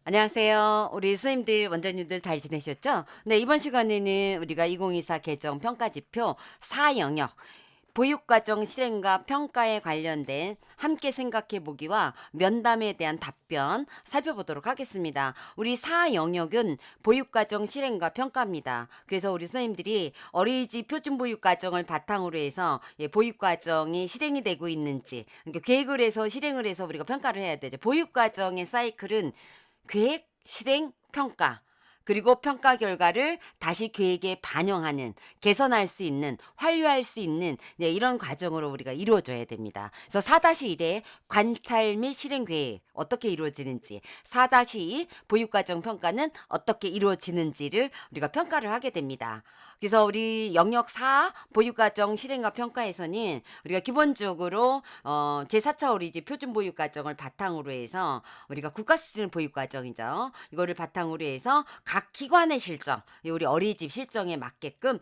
안녕하세요. 우리 선생님들, 원장님들 잘 지내셨죠? 네, 이번 시간에는 우리가 2024 개정 평가지표 4영역 보육과정 실행과 평가에 관련된 함께 생각해 보기와 면담에 대한 답변 살펴보도록 하겠습니다. 우리 4영역은 보육과정 실행과 평가입니다. 그래서 우리 선생님들이 어린이집 표준보육과정을 바탕으로 해서 보육과정이 실행이 되고 있는지, 그러니까 계획을 해서 실행을 해서 우리가 평가를 해야 되죠. 보육과정의 사이클은 계획, 실행, 평가. 그리고 평가 결과를 다시 계획에 반영하는, 개선할 수 있는, 환류할 수 있는 이런 과정으로 우리가 이루어져야 됩니다. 그래서 4-1의 관찰 및 실행 계획 어떻게 이루어지는지, 4-2 보육과정 평가는 어떻게 이루어지는지를 우리가 평가를 하게 됩니다. 그래서 우리 영역 4 보육과정 실행과 평가에서는 우리가 기본적으로 제4차 어린이집 표준보육과정을 바탕으로 해서 우리가 국가 수준 보육 과정이죠. 이거를 바탕으로 해서 각 기관의 실정, 우리 어린이집 실정에 맞게끔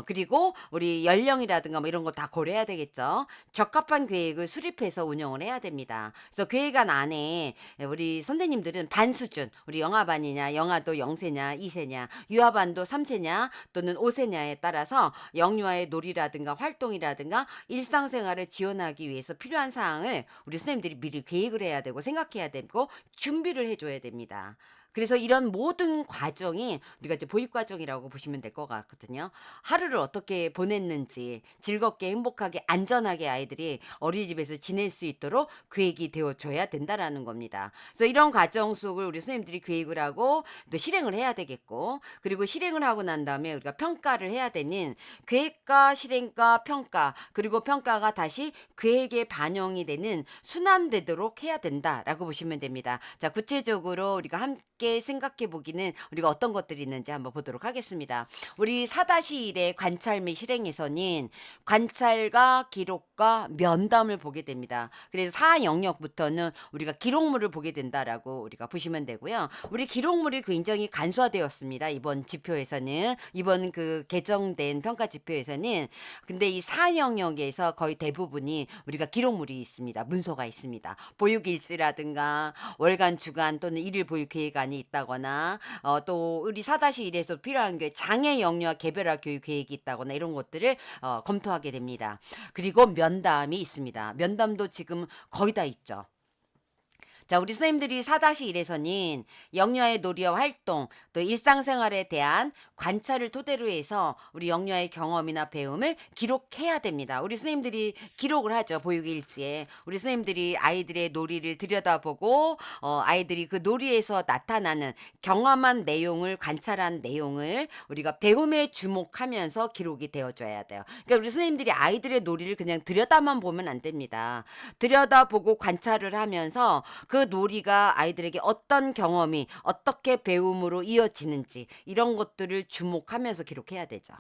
그리고 우리 연령이라든가 뭐 이런 거 다 고려해야 되겠죠. 적합한 계획을 수립해서 운영을 해야 됩니다. 그래서 계획안 안에 우리 선생님들은 반 수준, 우리 영아반이냐, 영아도 0세냐, 2세냐, 유아반도 3세냐, 또는 5세냐에 따라서 영유아의 놀이라든가 활동이라든가 일상생활을 지원하기 위해서 필요한 사항을 우리 선생님들이 미리 계획을 해야 되고 생각해야 되고 준비를 해 줘야 됩니다. 그래서 이런 모든 과정이 우리가 이제 보육 과정이라고 보시면 될 것 같거든요. 하루를 어떻게 보냈는지 즐겁게 행복하게 안전하게 아이들이 어린이집에서 지낼 수 있도록 계획이 되어 줘야 된다라는 겁니다. 그래서 이런 과정 속을 우리 선생님들이 계획을 하고 또 실행을 해야 되겠고, 그리고 실행을 하고 난 다음에 우리가 평가를 해야 되는 계획과 실행과 평가, 그리고 평가가 다시 계획에 반영이 되는 순환되도록 해야 된다라고 보시면 됩니다. 자, 구체적으로 우리가 함께 생각해 보기는 우리가 어떤 것들이 있는지 한번 보도록 하겠습니다. 우리 4-1의 관찰 및 실행에서는 관찰과 기록과 면담을 보게 됩니다. 그래서 4영역부터는 우리가 기록물을 보게 된다라고 우리가 보시면 되고요. 우리 기록물이 굉장히 간소화되었습니다. 이번 지표에서는, 이번 그 개정된 평가 지표에서는. 근데 이 4영역에서 거의 대부분이 우리가 기록물이 있습니다. 문서가 있습니다. 보육일지라든가 월간 주간 또는 일일 보육 계획안이 있다거나 또 우리 4-1에서 필요한 게 장애 영유아 개별화 교육 계획이 있다거나 이런 것들을 검토하게 됩니다. 그리고 면담이 있습니다. 면담도 지금 거의 다 있죠. 자, 우리 선생님들이 4-1에서는 영유아의 놀이와 활동, 또 일상생활에 대한 관찰을 토대로 해서 우리 영유아의 경험이나 배움을 기록해야 됩니다. 우리 선생님들이 기록을 하죠. 보육일지에. 우리 선생님들이 아이들의 놀이를 들여다보고 아이들이 그 놀이에서 나타나는 경험한 내용을, 관찰한 내용을 우리가 배움에 주목하면서 기록이 되어줘야 돼요. 그러니까 우리 선생님들이 아이들의 놀이를 그냥 들여다만 보면 안 됩니다. 들여다보고 관찰을 하면서 그 놀이가 아이들에게 어떤 경험이 어떻게 배움으로 이어지는지 이런 것들을 주목하면서 기록해야 되죠.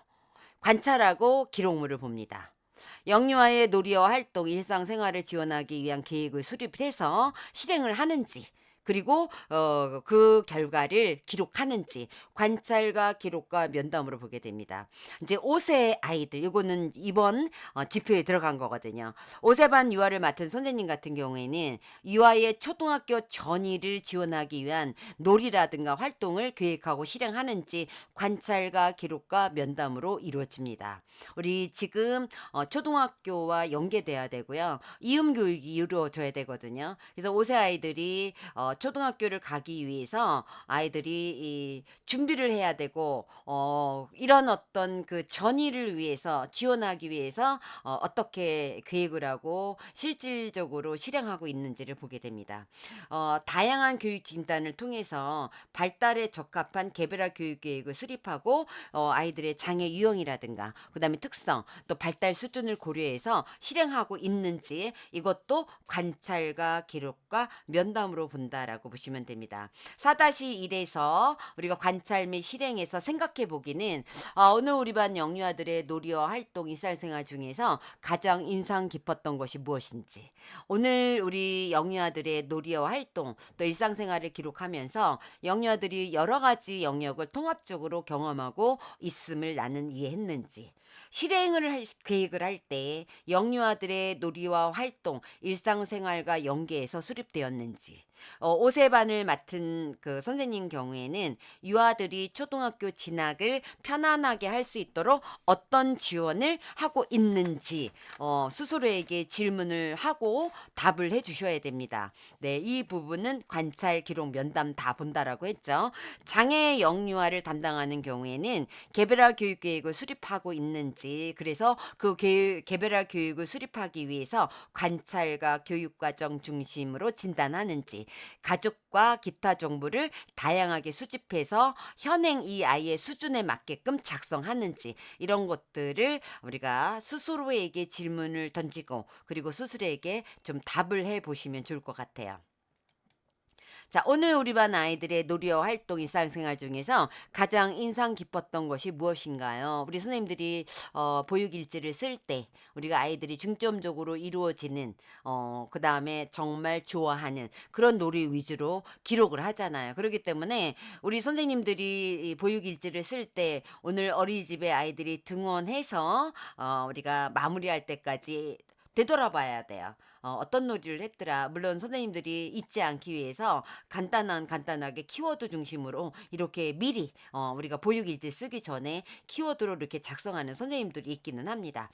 관찰하고 기록물을 봅니다. 영유아의 놀이와 활동, 일상생활을 지원하기 위한 계획을 수립해서 실행을 하는지, 그리고 그 결과를 기록하는지 관찰과 기록과 면담으로 보게 됩니다. 이제 5세 아이들, 이거는 이번 지표에 들어간 거거든요. 5세 반 유아를 맡은 선생님 같은 경우에는 유아의 초등학교 전이를 지원하기 위한 놀이라든가 활동을 계획하고 실행하는지 관찰과 기록과 면담으로 이루어집니다. 우리 지금 초등학교와 연계돼야 되고요. 이음 교육이 이루어져야 되거든요. 그래서 5세 아이들이 초등학교를 가기 위해서 아이들이 이 준비를 해야 되고 이런 어떤 그 전의를 위해서 지원하기 위해서 어떻게 계획을 하고 실질적으로 실행하고 있는지를 보게 됩니다. 다양한 교육 진단을 통해서 발달에 적합한 개별화 교육 계획을 수립하고 아이들의 장애 유형이라든가 그다음에 특성 또 발달 수준을 고려해서 실행하고 있는지 이것도 관찰과 기록과 면담으로 본다라고 보시면 됩니다. 4-1에서 우리가 관찰 및 실행에서 생각해 보기는 오늘 우리 반 영유아들의 놀이와 활동 일상생활 중에서 가장 인상 깊었던 것이 무엇인지, 오늘 우리 영유아들의 놀이와 활동 또 일상생활을 기록하면서 영유아들이 여러 가지 영역을 통합적으로 경험하고 있음을 나는 이해했는지, 실행을 계획을 할 때 영유아들의 놀이와 활동, 일상생활과 연계해서 수립되었는지, 오세반을 맡은 그 선생님 경우에는 유아들이 초등학교 진학을 편안하게 할 수 있도록 어떤 지원을 하고 있는지 스스로에게 질문을 하고 답을 해 주셔야 됩니다. 네, 이 부분은 관찰, 기록, 면담 다 본다라고 했죠. 장애 영유아를 담당하는 경우에는 개별화 교육 계획을 수립하고 있는지, 그래서 그 개별화 교육을 수립하기 위해서 관찰과 교육 과정 중심으로 진단하는지, 가족과 기타 정보를 다양하게 수집해서 현행 이 아이의 수준에 맞게끔 작성하는지, 이런 것들을 우리가 스스로에게 질문을 던지고 그리고 스스로에게 좀 답을 해 보시면 좋을 것 같아요. 자, 오늘 우리 반 아이들의 놀이와 활동 일상생활 중에서 가장 인상 깊었던 것이 무엇인가요? 우리 선생님들이 보육 일지를 쓸 때 우리가 아이들이 중점적으로 이루어지는 그다음에 정말 좋아하는 그런 놀이 위주로 기록을 하잖아요. 그렇기 때문에 우리 선생님들이 이 보육 일지를 쓸 때 오늘 어린이집에 아이들이 등원해서 우리가 마무리할 때까지 되돌아봐야 돼요. 어떤 놀이를 했더라. 물론 선생님들이 잊지 않기 위해서 간단하게 키워드 중심으로 이렇게 미리 우리가 보육일지 쓰기 전에 키워드로 이렇게 작성하는 선생님들이 있기는 합니다.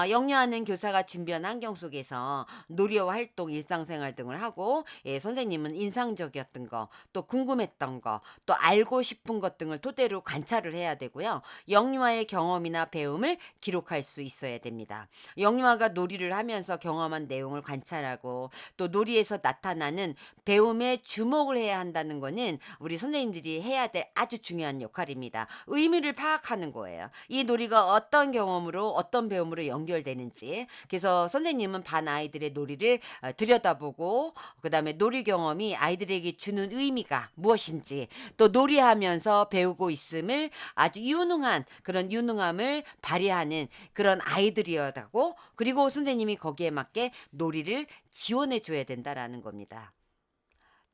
영유아는 교사가 준비한 환경 속에서 놀이와 활동, 일상생활 등을 하고, 예, 선생님은 인상적이었던 거, 또 궁금했던 거, 또 알고 싶은 것 등을 토대로 관찰을 해야 되고요. 영유아의 경험이나 배움을 기록할 수 있어야 됩니다. 영유아가 놀이를 하면서 경험한 내용을 관찰하고 또 놀이에서 나타나는 배움에 주목을 해야 한다는 거는 우리 선생님들이 해야 될 아주 중요한 역할입니다. 의미를 파악하는 거예요. 이 놀이가 어떤 경험으로 어떤 배움으로 연결되는지. 그래서 선생님은 반 아이들의 놀이를 들여다보고 그다음에 놀이 경험이 아이들에게 주는 의미가 무엇인지, 또 놀이하면서 배우고 있음을 아주 유능한 그런 유능함을 발휘하는 그런 아이들이어다고, 그리고 선생님이 거기에 맞게 놀이를 지원해 줘야 된다라는 겁니다.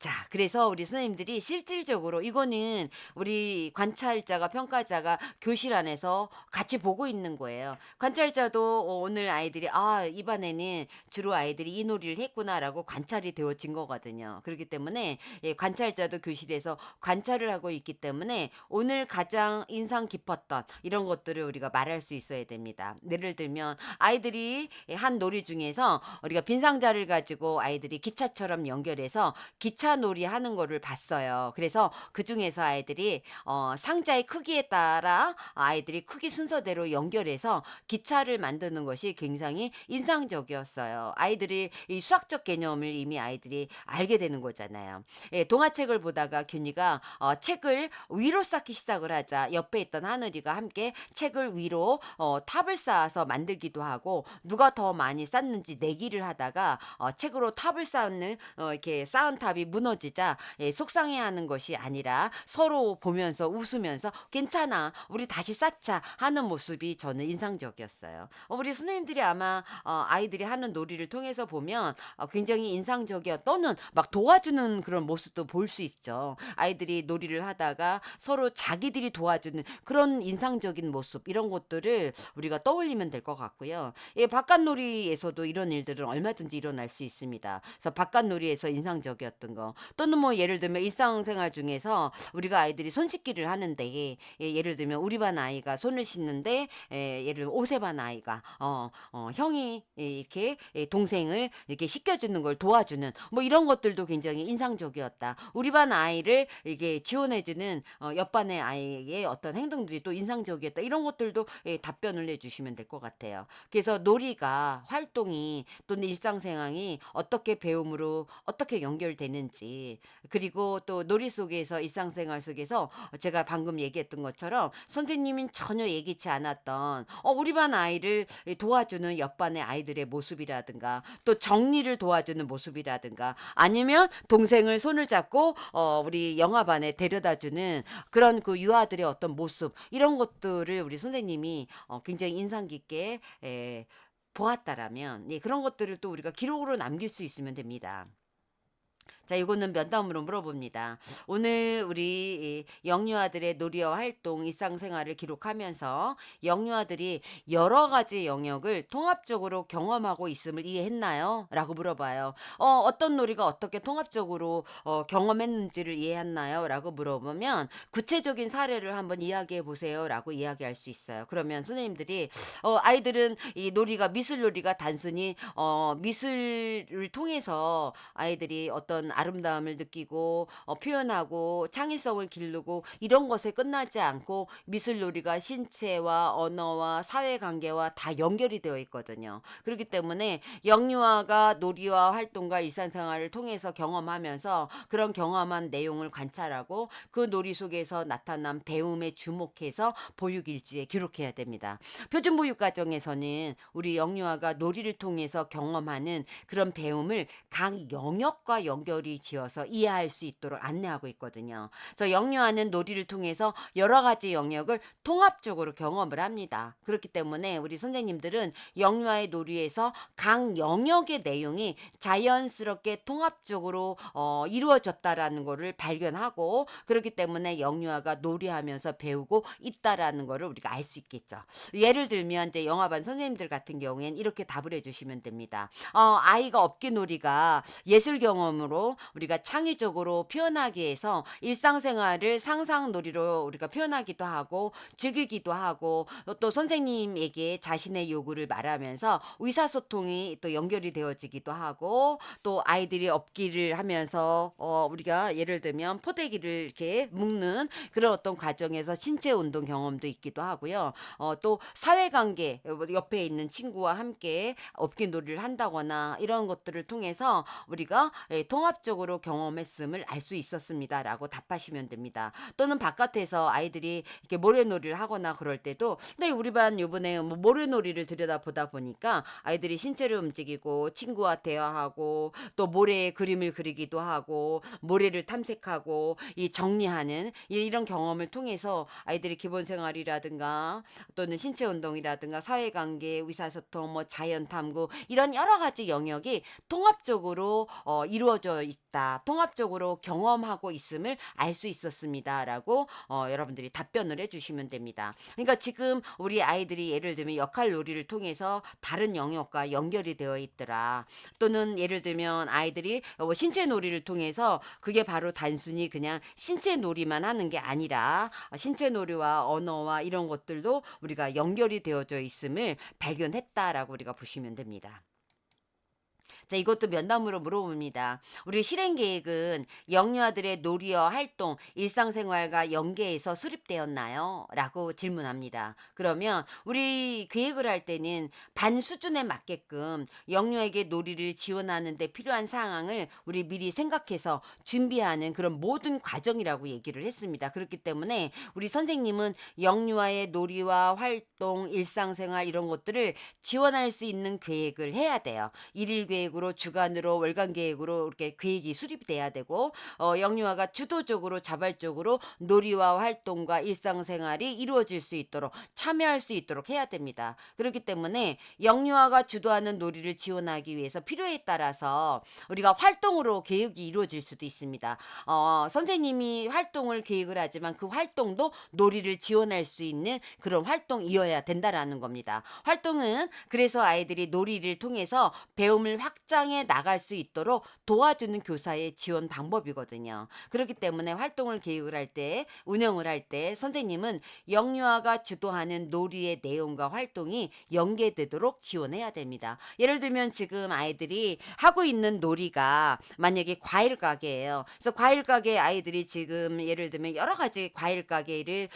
자, 그래서 우리 선생님들이 실질적으로 이거는 우리 관찰자가 평가자가 교실 안에서 같이 보고 있는 거예요. 관찰자도 오늘 아이들이 이반에는 주로 아이들이 이 놀이를 했구나라고 관찰이 되어진 거거든요. 그렇기 때문에 예, 관찰자도 교실에서 관찰을 하고 있기 때문에 오늘 가장 인상 깊었던 이런 것들을 우리가 말할 수 있어야 됩니다. 예를 들면 아이들이 한 놀이 중에서 우리가 빈 상자를 가지고 아이들이 기차처럼 연결해서 기차 놀이 하는 거를 봤어요. 그래서 그중에서 아이들이 상자의 크기에 따라 아이들이 크기 순서대로 연결해서 기차를 만드는 것이 굉장히 인상적이었어요. 아이들이 이 수학적 개념을 이미 아이들이 알게 되는 거잖아요. 예, 동화책을 보다가 균이가 책을 위로 쌓기 시작을 하자 옆에 있던 하늘이가 함께 책을 위로 탑을 쌓아서 만들기도 하고, 누가 더 많이 쌓는지 내기를 하다가 책으로 탑을 쌓는 이렇게 쌓은 탑이 무너지자 예, 속상해하는 것이 아니라 서로 보면서 웃으면서 괜찮아, 우리 다시 쌓자 하는 모습이 저는 인상적이었어요. 우리 선생님들이 아마 아이들이 하는 놀이를 통해서 보면 굉장히 인상적이었, 또는 막 도와주는 그런 모습도 볼 수 있죠. 아이들이 놀이를 하다가 서로 자기들이 도와주는 그런 인상적인 모습, 이런 것들을 우리가 떠올리면 될 것 같고요. 예, 바깥놀이에서도 이런 일들은 얼마든지 일어날 수 있습니다. 그래서 바깥놀이에서 인상적이었던 거, 또는 뭐 예를 들면 일상생활 중에서 우리가 아이들이 손 씻기를 하는데, 예, 예를 들면 우리 반 아이가 손을 씻는데 예를 들면 오세반 아이가 형이 이렇게 동생을 이렇게 씻겨주는 걸 도와주는 뭐 이런 것들도 굉장히 인상적이었다. 우리 반 아이를 이게 지원해주는 옆반의 아이의 어떤 행동들이 또 인상적이었다. 이런 것들도 예, 답변을 해주시면 될 것 같아요. 그래서 놀이가, 활동이 또는 일상생활이 어떻게 배움으로 어떻게 연결되는지, 그리고 또 놀이 속에서 일상생활 속에서 제가 방금 얘기했던 것처럼 선생님이 전혀 예기치 않았던 우리 반 아이를 도와주는 옆반의 아이들의 모습이라든가, 또 정리를 도와주는 모습이라든가, 아니면 동생을 손을 잡고 우리 영화반에 데려다주는 그런 그 유아들의 어떤 모습, 이런 것들을 우리 선생님이 굉장히 인상 깊게 보았다라면, 예, 그런 것들을 또 우리가 기록으로 남길 수 있으면 됩니다. 자, 이거는 면담으로 물어봅니다. 오늘 우리 이 영유아들의 놀이와 활동, 일상생활을 기록하면서 영유아들이 여러 가지 영역을 통합적으로 경험하고 있음을 이해했나요? 라고 물어봐요. 어떤 놀이가 어떻게 통합적으로 경험했는지를 이해했나요? 라고 물어보면 구체적인 사례를 한번 이야기해 보세요. 라고 이야기할 수 있어요. 그러면 선생님들이 아이들은 이 놀이가 미술 놀이가 단순히 미술을 통해서 아이들이 어떤 아름다움을 느끼고 표현하고 창의성을 기르고 이런 것에 끝나지 않고 미술 놀이가 신체와 언어와 사회관계와 다 연결이 되어 있거든요. 그렇기 때문에 영유아가 놀이와 활동과 일상생활을 통해서 경험하면서 그런 경험한 내용을 관찰하고 그 놀이 속에서 나타난 배움에 주목해서 보육일지에 기록해야 됩니다. 표준보육과정에서는 우리 영유아가 놀이를 통해서 경험하는 그런 배움을 각 영역과 연결이 지어서 이해할 수 있도록 안내하고 있거든요. 그래서 영유아는 놀이를 통해서 여러 가지 영역을 통합적으로 경험을 합니다. 그렇기 때문에 우리 선생님들은 영유아의 놀이에서 각 영역의 내용이 자연스럽게 통합적으로 이루어졌다라는 거를 발견하고 그렇기 때문에 영유아가 놀이하면서 배우고 있다라는 거를 우리가 알 수 있겠죠. 예를 들면 이제 영화반 선생님들 같은 경우에는 이렇게 답을 해주시면 됩니다. 아이가 업기놀이가 예술 경험으로 우리가 창의적으로 표현하기 위해서 일상생활을 상상놀이로 우리가 표현하기도 하고 즐기기도 하고 또 선생님에게 자신의 요구를 말하면서 의사소통이 또 연결이 되어지기도 하고 또 아이들이 업기를 하면서 우리가 예를 들면 포대기를 이렇게 묶는 그런 어떤 과정에서 신체 운동 경험도 있기도 하고요. 또 사회관계 옆에 있는 친구와 함께 업기놀이를 한다거나 이런 것들을 통해서 우리가 통합적으로 경험했음을 알 수 있었습니다라고 답하시면 됩니다. 또는 바깥에서 아이들이 이렇게 모래놀이를 하거나 그럴 때도 네, 우리 반 요번에 뭐 모래놀이를 들여다보다 보니까 아이들이 신체를 움직이고 친구와 대화하고 또 모래에 그림을 그리기도 하고 모래를 탐색하고 이 정리하는 이런 경험을 통해서 아이들이 기본 생활이라든가 또는 신체 운동이라든가 사회관계, 의사소통, 뭐 자연 탐구 이런 여러 가지 영역이 통합적으로 이루어져 있다. 통합적으로 경험하고 있음을 알 수 있었습니다라고 여러분들이 답변을 해주시면 됩니다. 그러니까 지금 우리 아이들이 예를 들면 역할 놀이를 통해서 다른 영역과 연결이 되어 있더라. 또는 예를 들면 아이들이 신체 놀이를 통해서 그게 바로 단순히 그냥 신체 놀이만 하는 게 아니라 신체 놀이와 언어와 이런 것들도 우리가 연결이 되어져 있음을 발견했다라고 우리가 보시면 됩니다. 자, 이것도 면담으로 물어봅니다. 우리 실행 계획은 영유아들의 놀이와 활동, 일상생활과 연계해서 수립되었나요? 라고 질문합니다. 그러면 우리 계획을 할 때는 반 수준에 맞게끔 영유아에게 놀이를 지원하는 데 필요한 상황을 우리 미리 생각해서 준비하는 그런 모든 과정이라고 얘기를 했습니다. 그렇기 때문에 우리 선생님은 영유아의 놀이와 활동, 일상생활 이런 것들을 지원할 수 있는 계획을 해야 돼요. 일일 계획으로 주간으로 월간 계획으로 이렇게 계획이 수립이 돼야 되고 영유아가 주도적으로 자발적으로 놀이와 활동과 일상생활이 이루어질 수 있도록 참여할 수 있도록 해야 됩니다. 그렇기 때문에 영유아가 주도하는 놀이를 지원하기 위해서 필요에 따라서 우리가 활동으로 계획이 이루어질 수도 있습니다. 선생님이 활동을 계획을 하지만 그 활동도 놀이를 지원할 수 있는 그런 활동이어야 된다라는 겁니다. 활동은 그래서 아이들이 놀이를 통해서 배움을 확장해 나갈 수 있도록 도와주는 교사의 지원 방법이거든요. 그렇기 때문에 활동을 계획을 할 때, 운영을 할 때 선생님은 영유아가 주도하는 놀이의 내용과 활동이 연계되도록 지원해야 됩니다. 예를 들면 지금 아이들이 하고 있는 놀이가 만약에 과일 가게예요. 그래서 과일 가게 아이들이 지금 예를 들면 여러 가지 과일 가게를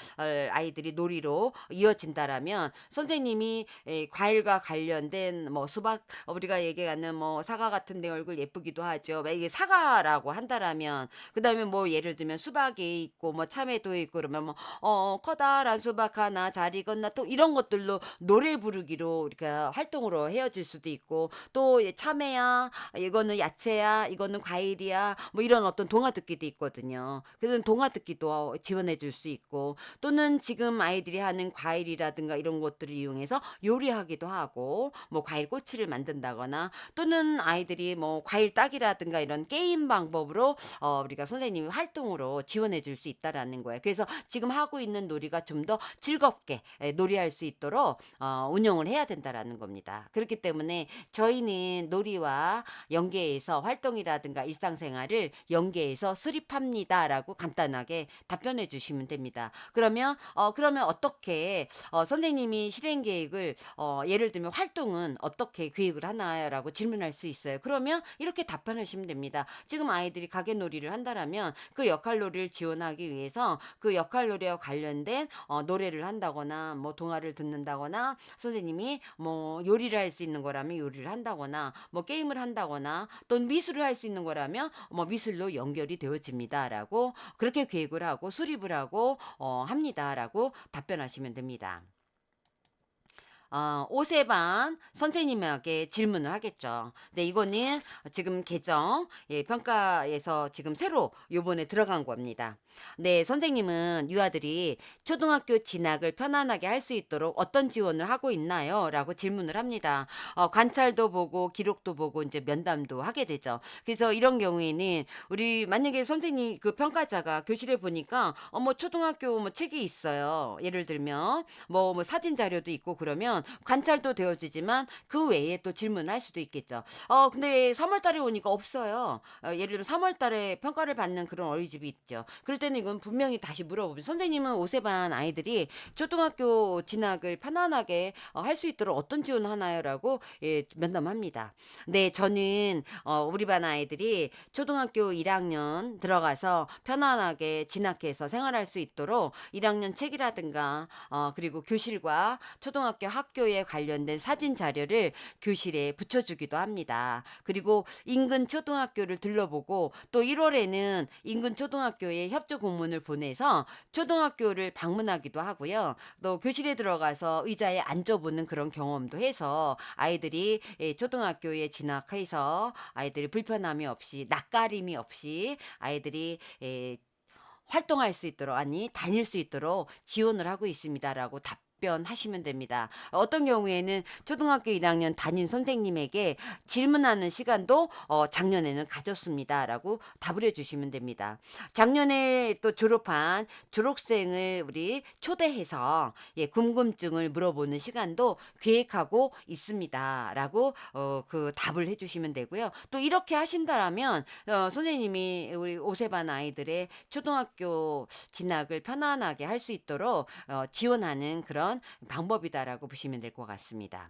아이들이 놀이로 이어진다라면 선생님이 과일과 관련된 뭐 수박 우리가 얘기하는 뭐 사과 같은 데 얼굴 예쁘기도 하죠. 이게 사과라고 한다라면 그다음에 뭐 예를 들면 수박이 있고 뭐 참외도 있고 그러면 뭐 커다란 수박 하나 잘 익었나 또 이런 것들로 노래 부르기로 우리가 활동으로 헤어질 수도 있고 또 참외야 이거는 야채야 이거는 과일이야 뭐 이런 어떤 동화 듣기도 있거든요. 그래서 동화 듣기도 지원해 줄 수 있고 또는 지금 아이들이 하는 과일이라든가 이런 것들을 이용해서 요리하기도 하고 뭐 과일 꼬치를 만든다거나 또는 어떤 아이들이 뭐 과일 따기라든가 이런 게임 방법으로 우리가 선생님이 활동으로 지원해 줄 수 있다라는 거예요. 그래서 지금 하고 있는 놀이가 좀 더 즐겁게 놀이할 수 있도록 운영을 해야 된다라는 겁니다. 그렇기 때문에 저희는 놀이와 연계해서 활동이라든가 일상생활을 연계해서 수립합니다라고 간단하게 답변해 주시면 됩니다. 그러면 어떻게 선생님이 실행 계획을 예를 들면 활동은 어떻게 계획을 하나요라고 질문할 수 있어요. 그러면 이렇게 답변하시면 됩니다. 지금 아이들이 가게놀이를 한다라면 그 역할놀이를 지원하기 위해서 그 역할놀이와 관련된 노래를 한다거나 뭐 동화를 듣는다거나 선생님이 뭐 요리를 할 수 있는 거라면 요리를 한다거나 뭐 게임을 한다거나 또는 미술을 할 수 있는 거라면 뭐 미술로 연결이 되어집니다라고 그렇게 계획을 하고 수립을 하고 합니다라고 답변하시면 됩니다. 5세 반 선생님에게 질문을 하겠죠. 네, 이거는 지금 평가에서 지금 새로 요번에 들어간 겁니다. 네, 선생님은 유아들이 초등학교 진학을 편안하게 할 수 있도록 어떤 지원을 하고 있나요? 라고 질문을 합니다. 관찰도 보고 기록도 보고 이제 면담도 하게 되죠. 그래서 이런 경우에는 우리 만약에 선생님 그 평가자가 교실에 보니까 뭐 초등학교 뭐 책이 있어요. 예를 들면 뭐 사진 자료도 있고 그러면 관찰도 되어지지만 그 외에 또 질문을 할 수도 있겠죠. 근데 3월 달에 오니까 없어요. 예를 들면 3월 달에 평가를 받는 그런 어린이집이 있죠. 그럴 때는 이건 분명히 다시 물어보죠. 선생님은 5세 반 아이들이 초등학교 진학을 편안하게 할 수 있도록 어떤 지원을 하나요?라고 면담합니다. 네, 저는 우리 반 아이들이 초등학교 1학년 들어가서 편안하게 진학해서 생활할 수 있도록 1학년 책이라든가 그리고 교실과 초등학교 학교에 관련된 사진 자료를 교실에 붙여주기도 합니다. 그리고 인근 초등학교를 둘러보고 또 1월에는 인근 초등학교에 협조 공문을 보내서 초등학교를 방문하기도 하고요. 또 교실에 들어가서 의자에 앉아보는 그런 경험도 해서 아이들이 초등학교에 진학해서 아이들이 불편함이 없이 낯가림이 없이 아이들이 활동할 수 있도록 아니 다닐 수 있도록 지원을 하고 있습니다라고 답변하시면 됩니다. 어떤 경우에는 초등학교 1학년 담임 선생님에게 질문하는 시간도 작년에는 가졌습니다라고 답을 해주시면 됩니다. 작년에 또 졸업한 졸업생을 우리 초대해서 궁금증을 물어보는 시간도 계획하고 있습니다라고 그 답을 해주시면 되고요. 또 이렇게 하신다라면 선생님이 우리 5세 반 아이들의 초등학교 진학을 편안하게 할 수 있도록 지원하는 그런 방법이다라고 보시면 될 것 같습니다.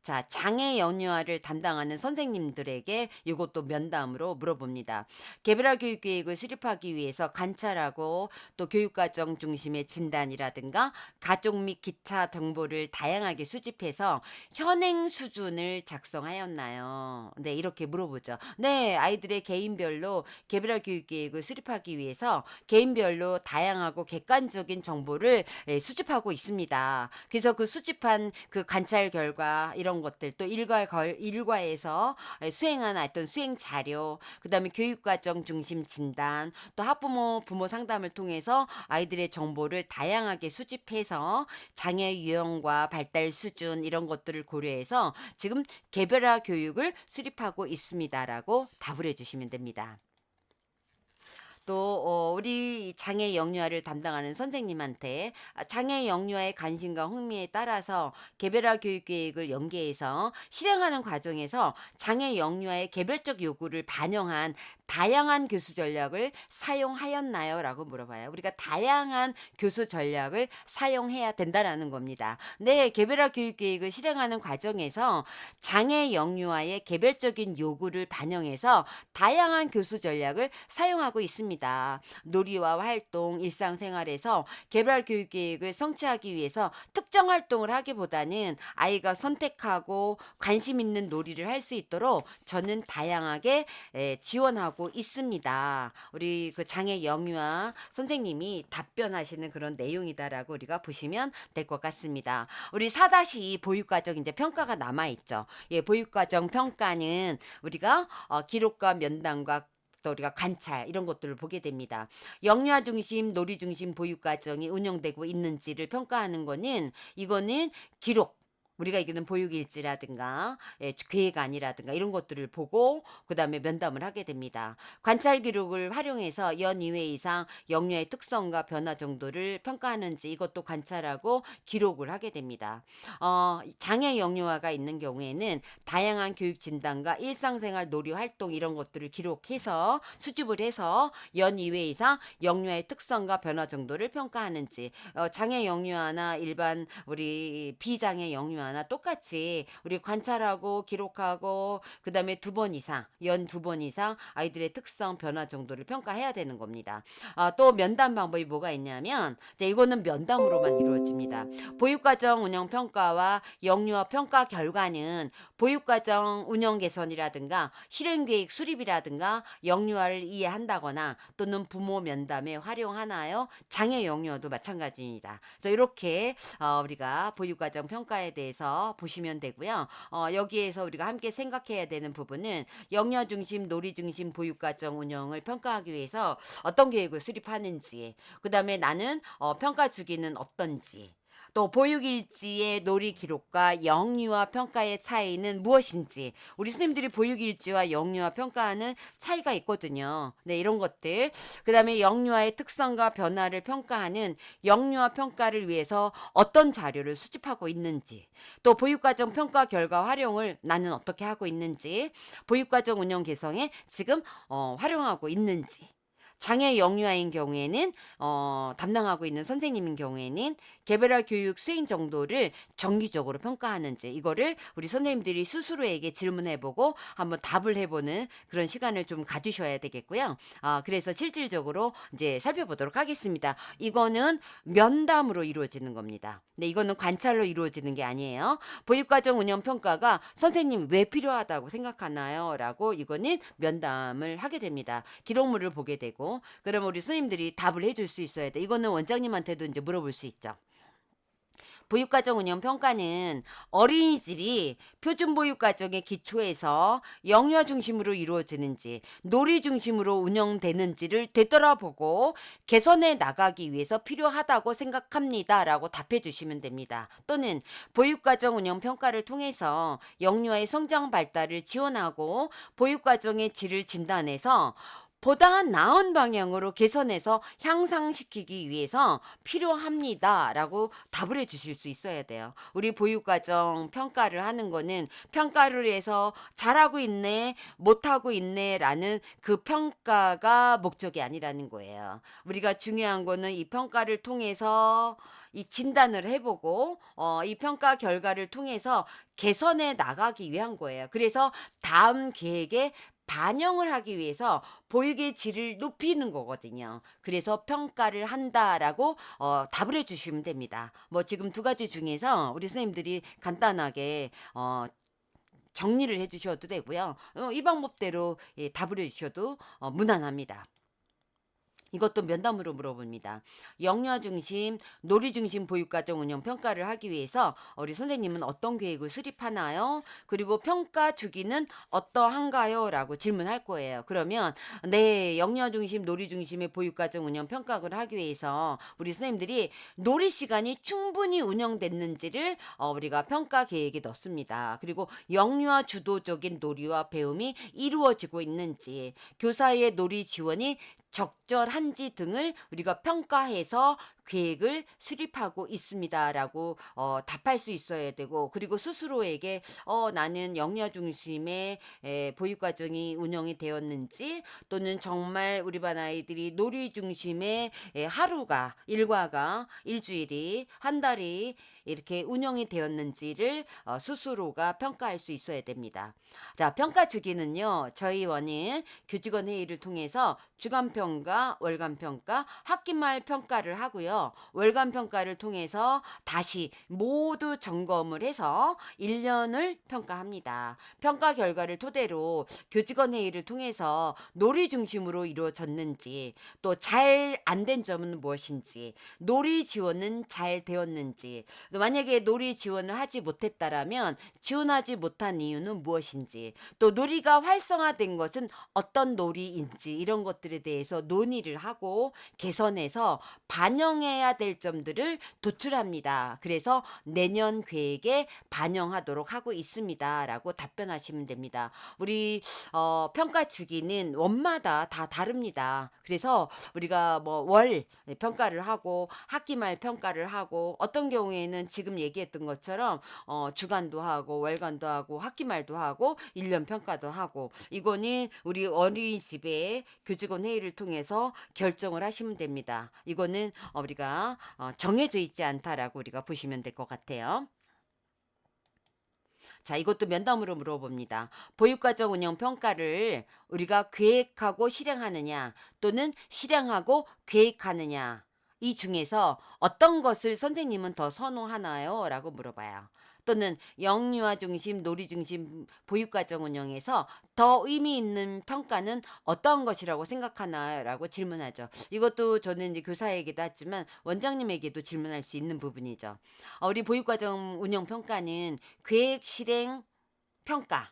자, 장애 연유아를 담당하는 선생님들에게 이것도 면담으로 물어봅니다. 개별화 교육 계획을 수립하기 위해서 관찰하고 또 교육과정 중심의 진단이라든가 가족 및 기타 정보를 다양하게 수집해서 현행 수준을 작성하였나요? 네, 이렇게 물어보죠. 네, 아이들의 개인별로 개별화 교육 계획을 수립하기 위해서 개인별로 다양하고 객관적인 정보를 수집하고 있습니다. 그래서 그 수집한 그 관찰 결과 이런 것들 또 일과에서 수행한 어떤 수행 자료 그다음에 교육과정 중심 진단 또 학부모 부모 상담을 통해서 아이들의 정보를 다양하게 수집해서 장애 유형과 발달 수준 이런 것들을 고려해서 지금 개별화 교육을 수립하고 있습니다라고 답을 해주시면 됩니다. 또 우리 장애 영유아를 담당하는 선생님한테 장애 영유아의 관심과 흥미에 따라서 개별화 교육 계획을 연계해서 실행하는 과정에서 장애 영유아의 개별적 요구를 반영한 다양한 교수 전략을 사용하였나요? 라고 물어봐요. 우리가 다양한 교수 전략을 사용해야 된다라는 겁니다. 네, 개별화 교육 계획을 실행하는 과정에서 장애 영유아의 개별적인 요구를 반영해서 다양한 교수 전략을 사용하고 있습니다. 놀이와 활동, 일상생활에서 개별 교육 계획을 성취하기 위해서 특정 활동을 하기보다는 아이가 선택하고 관심 있는 놀이를 할 수 있도록 저는 다양하게 지원하고 있습니다. 우리 그 장애 영유아 선생님이 답변하시는 그런 내용이다라고 우리가 보시면 될 것 같습니다. 우리 4-2 보육과정 이제 평가가 남아 있죠. 보육과정 평가는 우리가 기록과 면담과 또 우리가 관찰 이런 것들을 보게 됩니다. 영유아 중심, 놀이 중심 보육 과정이 운영되고 있는지를 평가하는 거는 이거는 기록 우리가 이기는 보육일지라든가 계획안이라든가 이런 것들을 보고 그다음에 면담을 하게 됩니다. 관찰 기록을 활용해서 연 2회 이상 영유아의 특성과 변화 정도를 평가하는지 이것도 관찰하고 기록을 하게 됩니다. 장애 영유아가 있는 경우에는 다양한 교육 진단과 일상생활 놀이 활동 이런 것들을 기록해서 수집을 해서 연 2회 이상 영유아의 특성과 변화 정도를 평가하는지 장애 영유아나 일반 우리 비장애 영유아나 똑같이 우리 관찰하고 기록하고 그다음에 2번 이상 연 2번 이상 아이들의 특성 변화 정도를 평가해야 되는 겁니다. 또 면담 방법이 뭐가 있냐면 이제 이거는 면담으로만 이루어집니다. 보육과정 운영 평가와 영유아 평가 결과는 보육과정 운영 개선이라든가 실행계획 수립이라든가 영유아를 이해한다거나 또는 부모 면담에 활용하나요? 장애 영유아도 마찬가지입니다. 그래서 이렇게 우리가 보육과정 평가에 대해서 보시면 되고요. 여기에서 우리가 함께 생각해야 되는 부분은 영유아 중심, 놀이 중심 보육과정 운영을 평가하기 위해서 어떤 계획을 수립하는지, 그 다음에 나는 평가 주기는 어떤지, 또 보육일지의 놀이 기록과 영유아 평가의 차이는 무엇인지 우리 선생님들이 보육일지와 영유아 평가하는 차이가 있거든요. 네, 이런 것들. 그다음에 영유아의 특성과 변화를 평가하는 영유아 평가를 위해서 어떤 자료를 수집하고 있는지, 또 보육과정 평가 결과 활용을 나는 어떻게 하고 있는지, 보육과정 운영 개성에 지금 활용하고 있는지, 장애 영유아인 경우에는 담당하고 있는 선생님인 경우에는 개별화 교육 수행 정도를 정기적으로 평가하는지 이거를 우리 선생님들이 스스로에게 질문해보고 한번 답을 해보는 그런 시간을 좀 가지셔야 되겠고요. 그래서 실질적으로 이제 살펴보도록 하겠습니다. 이거는 면담으로 이루어지는 겁니다. 네, 이거는 관찰로 이루어지는 게 아니에요. 보육과정 운영 평가가 선생님 왜 필요하다고 생각하나요? 라고 이거는 면담을 하게 됩니다. 기록물을 보게 되고 그럼 우리 선생님들이 답을 해줄 수 있어야 돼. 이거는 원장님한테도 이제 물어볼 수 있죠. 보육과정 운영 평가는 어린이집이 표준보육과정의 기초에서 영유아 중심으로 이루어지는지 놀이 중심으로 운영되는지를 되돌아보고 개선해 나가기 위해서 필요하다고 생각합니다. 라고 답해 주시면 됩니다. 또는 보육과정 운영 평가를 통해서 영유아의 성장 발달을 지원하고 보육과정의 질을 진단해서 보다 나은 방향으로 개선해서 향상시키기 위해서 필요합니다라고 답을 해 주실 수 있어야 돼요. 우리 보육과정 평가를 하는 거는 평가를 해서 잘하고 있네, 못하고 있네라는 그 평가가 목적이 아니라는 거예요. 우리가 중요한 거는 이 평가를 통해서 이 진단을 해보고 이 평가 결과를 통해서 개선해 나가기 위한 거예요. 그래서 다음 계획에 반영을 하기 위해서 보육의 질을 높이는 거거든요. 그래서 평가를 한다라고 답을 해주시면 됩니다. 뭐 지금 2가지 중에서 우리 선생님들이 간단하게 정리를 해주셔도 되고요. 이 방법대로 답을 해주셔도 무난합니다. 이것도 면담으로 물어봅니다. 영유아 중심, 놀이 중심 보육과정 운영 평가를 하기 위해서 우리 선생님은 어떤 계획을 수립하나요? 그리고 평가 주기는 어떠한가요? 라고 질문할 거예요. 그러면 네, 영유아 중심, 놀이 중심의 보육과정 운영 평가를 하기 위해서 우리 선생님들이 놀이 시간이 충분히 운영됐는지를 우리가 평가 계획에 넣습니다. 그리고 영유아 주도적인 놀이와 배움이 이루어지고 있는지, 교사의 놀이 지원이 적절한지 등을 우리가 평가해서 계획을 수립하고 있습니다라고 답할 수 있어야 되고 그리고 스스로에게 나는 영유아 중심의 보육과정이 운영이 되었는지 또는 정말 우리 반 아이들이 놀이 중심의 하루가 일과가 일주일이 한 달이 이렇게 운영이 되었는지를 스스로가 평가할 수 있어야 됩니다. 자, 평가 주기는요. 저희 원은 교직원 회의를 통해서 주간 평가, 월간 평가, 학기말 평가를 하고요. 월간 평가를 통해서 다시 모두 점검을 해서 1년을 평가합니다. 평가 결과를 토대로 교직원 회의를 통해서 놀이 중심으로 이루어졌는지 또 잘 안 된 점은 무엇인지 놀이 지원은 잘 되었는지 만약에 놀이 지원을 하지 못했다라면 지원하지 못한 이유는 무엇인지 또 놀이가 활성화된 것은 어떤 놀이인지 이런 것들에 대해서 논의를 하고 개선해서 반영 개선해야 될 점들을 도출합니다. 그래서 내년 계획에 반영하도록 하고 있습니다라고 답변하시면 됩니다. 우리 평가 주기는 원마다 다 다릅니다. 그래서 우리가 뭐 월 평가를 하고 학기말 평가를 하고 어떤 경우에는 지금 얘기했던 것처럼 주간도 하고 월간도 하고 학기말도 하고 1년 평가도 하고 이거는 우리 어린이집의 교직원 회의를 통해서 결정을 하시면 됩니다. 이거는 우리가 정해져 있지 않다라고 우리가 보시면 될 것 같아요. 자, 이것도 면담으로 물어봅니다. 보육과정 운영 평가를 우리가 계획하고 실행하느냐 또는 실행하고 계획하느냐 이 중에서 어떤 것을 선생님은 더 선호하나요? 라고 물어봐요. 또는 영유아 중심, 놀이 중심 보육과정 운영에서 더 의미 있는 평가는 어떤 것이라고 생각하나요? 라고 질문하죠. 이것도 저는 이제 교사에게도 하지만 원장님에게도 질문할 수 있는 부분이죠. 우리 보육과정 운영 평가는 계획 실행 평가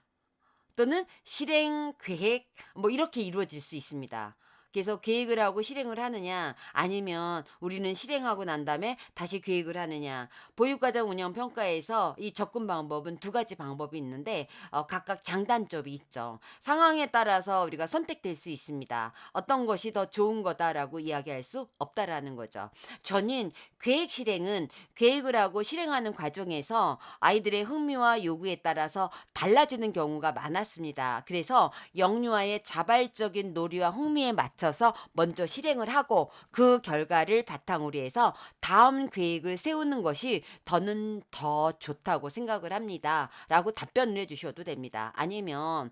또는 실행 계획 뭐 이렇게 이루어질 수 있습니다. 그래서 계획을 하고 실행을 하느냐 아니면 우리는 실행하고 난 다음에 다시 계획을 하느냐. 보육과정 운영 평가에서 이 접근 방법은 두 가지 방법이 있는데 각각 장단점이 있죠. 상황에 따라서 우리가 선택될 수 있습니다. 어떤 것이 더 좋은 거다라고 이야기할 수 없다라는 거죠. 저는 계획 실행은 계획을 하고 실행하는 과정에서 아이들의 흥미와 요구에 따라서 달라지는 경우가 많았습니다. 그래서 영유아의 자발적인 놀이와 흥미에 맞춰서 먼저 실행을 하고 그 결과를 바탕으로 해서 다음 계획을 세우는 것이 저는 더 좋다고 생각을 합니다. 라고 답변을 해주셔도 됩니다. 아니면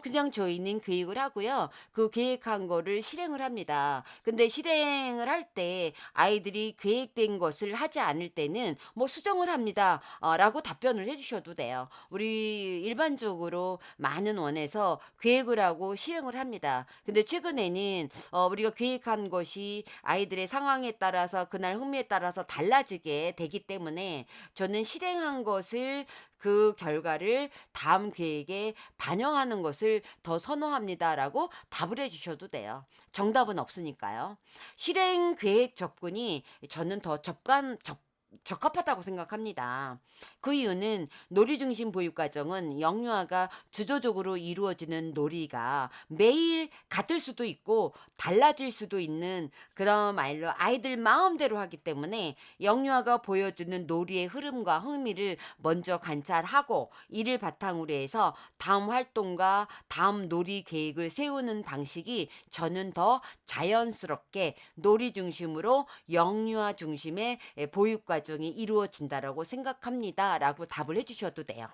그냥 저희는 계획을 하고요. 그 계획한 거를 실행을 합니다. 근데 실행을 할 때 아이들이 계획된 것을 하지 않을 때는 뭐 수정을 합니다. 라고 답변을 해주셔도 돼요. 우리 일반적으로 많은 원에서 계획을 하고 실행을 합니다. 근데 최근에는 우리가 계획한 것이 아이들의 상황에 따라서 그날 흥미에 따라서 달라지게 되기 때문에 저는 실행한 것을 그 결과를 다음 계획에 반영하는 것을 더 선호합니다라고 답을 해주셔도 돼요. 정답은 없으니까요. 실행 계획 접근이 저는 더 적합하다고 생각합니다. 그 이유는 놀이 중심 보육 과정은 영유아가 주도적으로 이루어지는 놀이가 매일 같을 수도 있고 달라질 수도 있는 그런 말로 아이들 마음대로 하기 때문에 영유아가 보여주는 놀이의 흐름과 흥미를 먼저 관찰하고 이를 바탕으로 해서 다음 활동과 다음 놀이 계획을 세우는 방식이 저는 더 자연스럽게 놀이 중심으로 영유아 중심의 보육 과정이 이루어진다라고 생각합니다라고 답을 해주셔도 돼요.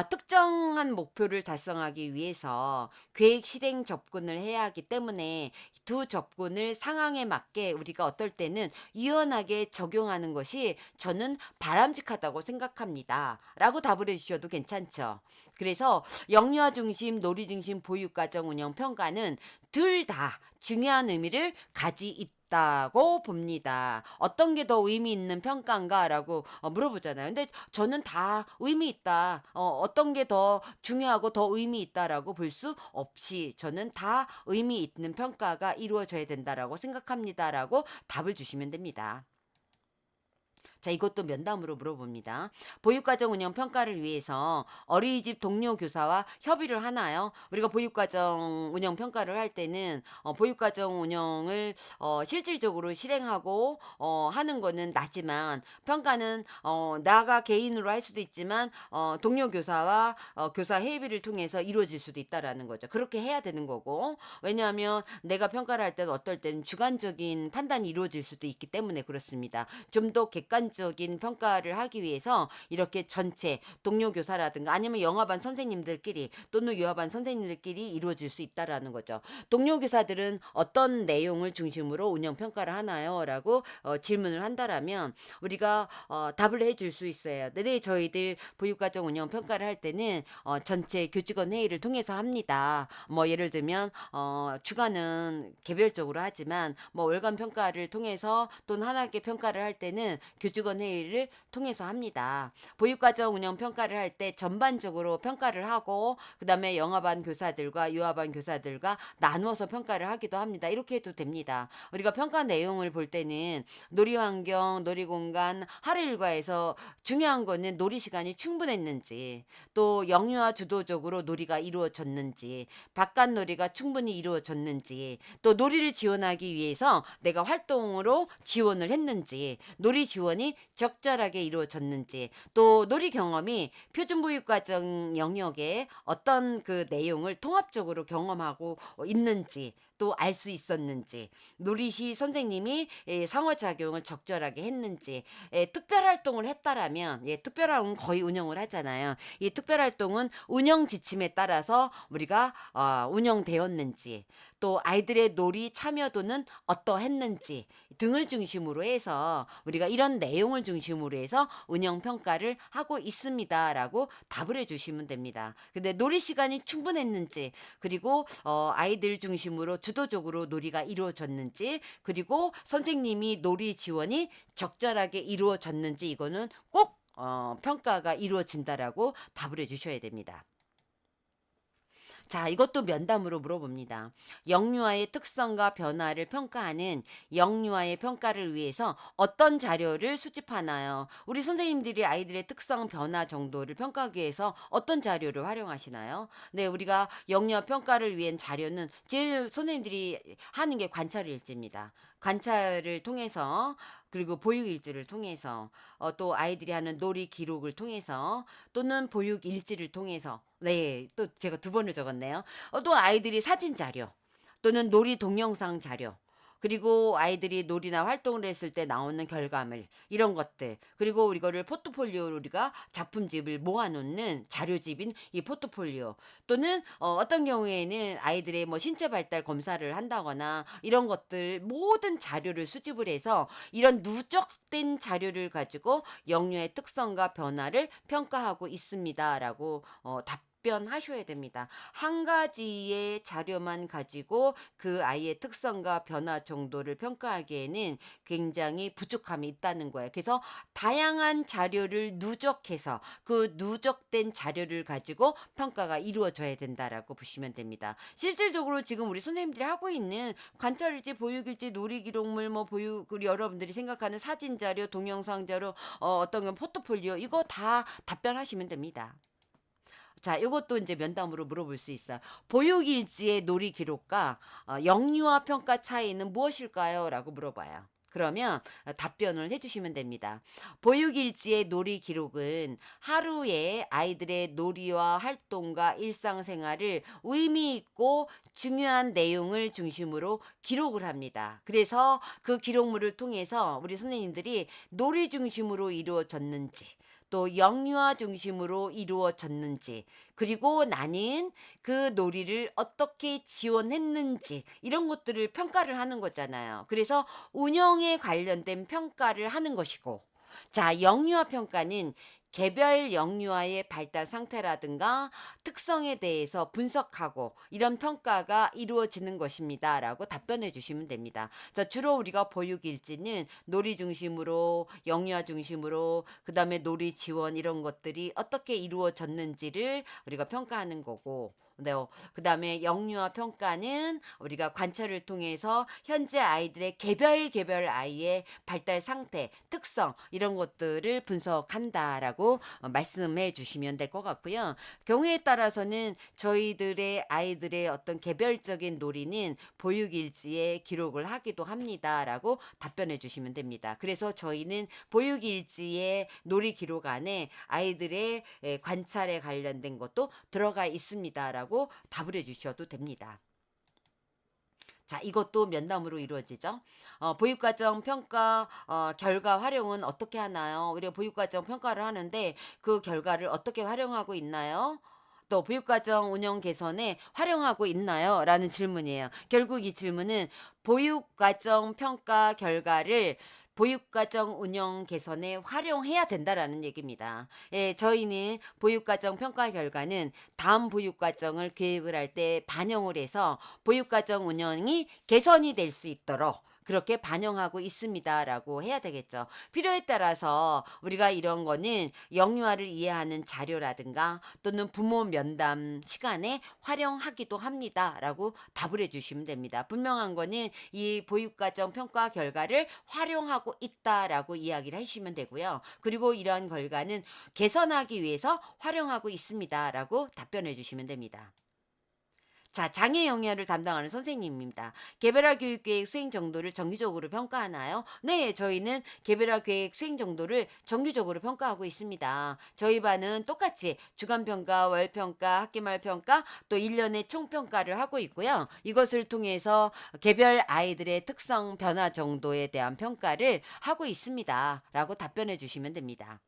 특정한 목표를 달성하기 위해서 계획 실행 접근을 해야 하기 때문에 두 접근을 상황에 맞게 우리가 어떨 때는 유연하게 적용하는 것이 저는 바람직하다고 생각합니다. 라고 답을 해주셔도 괜찮죠. 그래서 영유아 중심, 놀이 중심 보육가정 운영 평가는 둘 다 중요한 의미를 있다고 봅니다. 어떤 게 더 의미 있는 평가인가라고 물어보잖아요. 근데 저는 다 의미 있다. 어떤 게 더 중요하고 더 의미 있다라고 볼 수 없이 저는 다 의미 있는 평가가 이루어져야 된다라고 생각합니다라고 답을 주시면 됩니다. 자, 이것도 면담으로 물어봅니다. 보육가정 운영 평가를 위해서 어린이집 동료 교사와 협의를 하나요? 우리가 보육가정 운영 평가를 할 때는 보육가정 운영을 실질적으로 실행하고 하는 거는 나지만 평가는 나가 개인으로 할 수도 있지만 동료 교사와 교사 회의를 통해서 이루어질 수도 있다라는 거죠. 그렇게 해야 되는 거고 왜냐하면 내가 평가를 할 때는 어떨 때는 주관적인 판단이 이루어질 수도 있기 때문에 그렇습니다. 좀 더 객관적인 평가를 하기 위해서 이렇게 전체 동료 교사라든가 아니면 영어반 선생님들끼리 또는 유아반 선생님들끼리 이루어질 수 있다라는 거죠. 동료 교사들은 어떤 내용을 중심으로 운영 평가를 하나요? 라고 질문을 한다라면 우리가 답을 해줄 수 있어요. 네, 저희들 보육가정 운영 평가를 할 때는 전체 교직원 회의를 통해서 합니다. 뭐 예를 들면 주간은 개별적으로 하지만 뭐 월간 평가를 통해서 또는 한 학기 평가를 할 때는 교직원 교직원 회의를 통해서 합니다. 보육과정 운영 평가를 할 때 전반적으로 평가를 하고 그다음에 영아반 교사들과 유아반 교사들과 나누어서 평가를 하기도 합니다. 이렇게 해도 됩니다. 우리가 평가 내용을 볼 때는 놀이환경, 놀이공간, 하루 일과에서 중요한 거는 놀이 시간이 충분했는지, 또 영유아 주도적으로 놀이가 이루어졌는지, 바깥 놀이가 충분히 이루어졌는지, 또 놀이를 지원하기 위해서 내가 활동으로 지원을 했는지, 놀이 지원이 적절하게 이루어졌는지, 또 놀이 경험이 표준보육과정 영역에 어떤 그 내용을 통합적으로 경험하고 있는지 또 알 수 있었는지, 놀이시 선생님이 상호작용을 적절하게 했는지, 특별활동을 했다라면, 특별활동은 거의 운영을 하잖아요. 이 특별활동은 운영 지침에 따라서 우리가 운영되었는지, 또 아이들의 놀이 참여도는 어떠했는지 등을 중심으로 해서 우리가 이런 내용을 중심으로 해서 운영 평가를 하고 있습니다라고 답을 해주시면 됩니다. 근데 놀이 시간이 충분했는지, 그리고 아이들 중심으로 주도적으로 놀이가 이루어졌는지, 그리고 선생님이 놀이 지원이 적절하게 이루어졌는지, 이거는 꼭 평가가 이루어진다라고 답을 해주셔야 됩니다. 자, 이것도 면담으로 물어봅니다. 영유아의 특성과 변화를 평가하는 영유아의 평가를 위해서 어떤 자료를 수집하나요? 우리 선생님들이 아이들의 특성 변화 정도를 평가하기 위해서 어떤 자료를 활용하시나요? 네, 우리가 영유아 평가를 위한 자료는 제일 선생님들이 하는 게 관찰 일지입니다. 관찰을 통해서, 그리고 보육 일지를 통해서, 또 아이들이 하는 놀이 기록을 통해서, 또는 보육 일지를 통해서, 네, 또 제가 두 번을 적었네요. 또 아이들이 사진 자료, 또는 놀이 동영상 자료, 그리고 아이들이 놀이나 활동을 했을 때 나오는 결과물, 이런 것들, 그리고 이거를 포트폴리오로 우리가 작품집을 모아놓는 자료집인 이 포트폴리오, 또는 어떤 경우에는 아이들의 뭐 신체 발달 검사를 한다거나 이런 것들 모든 자료를 수집을 해서 이런 누적된 자료를 가지고 영유의 특성과 변화를 평가하고 있습니다라고 답변하셔야 됩니다. 한 가지의 자료만 가지고 그 아이의 특성과 변화 정도를 평가하기에는 굉장히 부족함이 있다는 거예요. 그래서 다양한 자료를 누적해서 그 누적된 자료를 가지고 평가가 이루어져야 된다라고 보시면 됩니다. 실질적으로 지금 우리 선생님들이 하고 있는 관찰일지, 보육일지, 놀이기록물, 뭐 보육, 그리고 여러분들이 생각하는 사진 자료, 동영상 자료, 어떤 건 포트폴리오, 이거 다 답변하시면 됩니다. 자, 요것도 이제 면담으로 물어볼 수 있어요. 보육일지의 놀이 기록과 영유아 평가 차이는 무엇일까요? 라고 물어봐요. 그러면 답변을 해주시면 됩니다. 보육일지의 놀이 기록은 하루에 아이들의 놀이와 활동과 일상생활을 의미 있고 중요한 내용을 중심으로 기록을 합니다. 그래서 그 기록물을 통해서 우리 선생님들이 놀이 중심으로 이루어졌는지, 또 영유아 중심으로 이루어졌는지, 그리고 나는 그 놀이를 어떻게 지원했는지, 이런 것들을 평가를 하는 거잖아요. 그래서 운영에 관련된 평가를 하는 것이고, 자, 영유아 평가는 개별 영유아의 발달 상태라든가 특성에 대해서 분석하고 이런 평가가 이루어지는 것입니다라고 답변해 주시면 됩니다. 자, 주로 우리가 보육일지는 놀이 중심으로, 영유아 중심으로, 그다음에 놀이 지원, 이런 것들이 어떻게 이루어졌는지를 우리가 평가하는 거고, 네, 그다음에 영유아 평가는 우리가 관찰을 통해서 현재 아이들의 개별 아이의 발달 상태, 특성, 이런 것들을 분석한다라고 말씀해 주시면 될 것 같고요. 경우에 따라서는 저희들의 아이들의 어떤 개별적인 놀이는 보육일지에 기록을 하기도 합니다라고 답변해 주시면 됩니다. 그래서 저희는 보육일지의 놀이 기록 안에 아이들의 관찰에 관련된 것도 들어가 있습니다라고 답을 해주셔도 됩니다. 자, 이것도 면담으로 이루어지죠. 보육과정 평가 결과 활용은 어떻게 하나요? 우리가 보육과정 평가를 하는데 그 결과를 어떻게 활용하고 있나요? 또 보육과정 운영 개선에 활용하고 있나요? 라는 질문이에요. 결국 이 질문은 보육과정 평가 결과를 보육과정 운영 개선에 활용해야 된다라는 얘기입니다. 예, 저희는 보육과정 평가 결과는 다음 보육과정을 계획을 할 때 반영을 해서 보육과정 운영이 개선이 될 수 있도록, 그렇게 반영하고 있습니다라고 해야 되겠죠. 필요에 따라서 우리가 이런 거는 영유아를 이해하는 자료라든가 또는 부모 면담 시간에 활용하기도 합니다라고 답을 해주시면 됩니다. 분명한 거는 이 보육과정 평가 결과를 활용하고 있다라고 이야기를 해주시면 되고요. 그리고 이러한 결과는 개선하기 위해서 활용하고 있습니다라고 답변해 주시면 됩니다. 자, 장애 영역을 담당하는 선생님입니다. 개별화 교육 계획 수행 정도를 정기적으로 평가하나요? 네, 저희는 개별화 계획 수행 정도를 정기적으로 평가하고 있습니다. 저희 반은 똑같이 주간 평가, 월 평가, 학기말 평가, 또 1년의 총 평가를 하고 있고요. 이것을 통해서 개별 아이들의 특성 변화 정도에 대한 평가를 하고 있습니다라고 답변해 주시면 됩니다.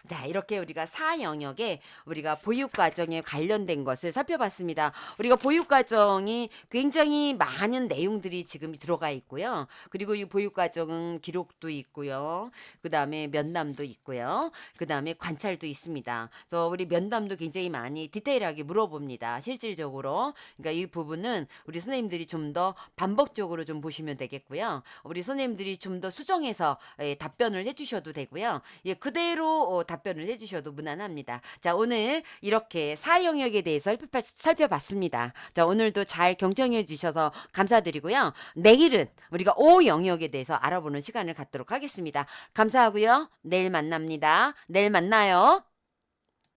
자, 이렇게 우리가 4영역에 우리가 보육과정에 관련된 것을 살펴봤습니다. 우리가 보육과정이 굉장히 많은 내용들이 지금 들어가 있고요. 그리고 이 보육과정은 기록도 있고요. 그 다음에 면담도 있고요. 그 다음에 관찰도 있습니다. 그래서 우리 면담도 굉장히 많이 디테일하게 물어봅니다. 실질적으로. 그러니까 이 부분은 우리 선생님들이 좀 더 반복적으로 좀 보시면 되겠고요. 우리 선생님들이 좀 더 수정해서 답변을 해주셔도 되고요. 예, 그대로 답변을 해주셔도 무난합니다. 자, 오늘 이렇게 사영역에 대해서 살펴봤습니다. 자, 오늘도 잘 경청해 주셔서 감사드리고요. 내일은 우리가 5영역에 대해서 알아보는 시간을 갖도록 하겠습니다. 감사하고요. 내일 만납니다. 내일 만나요.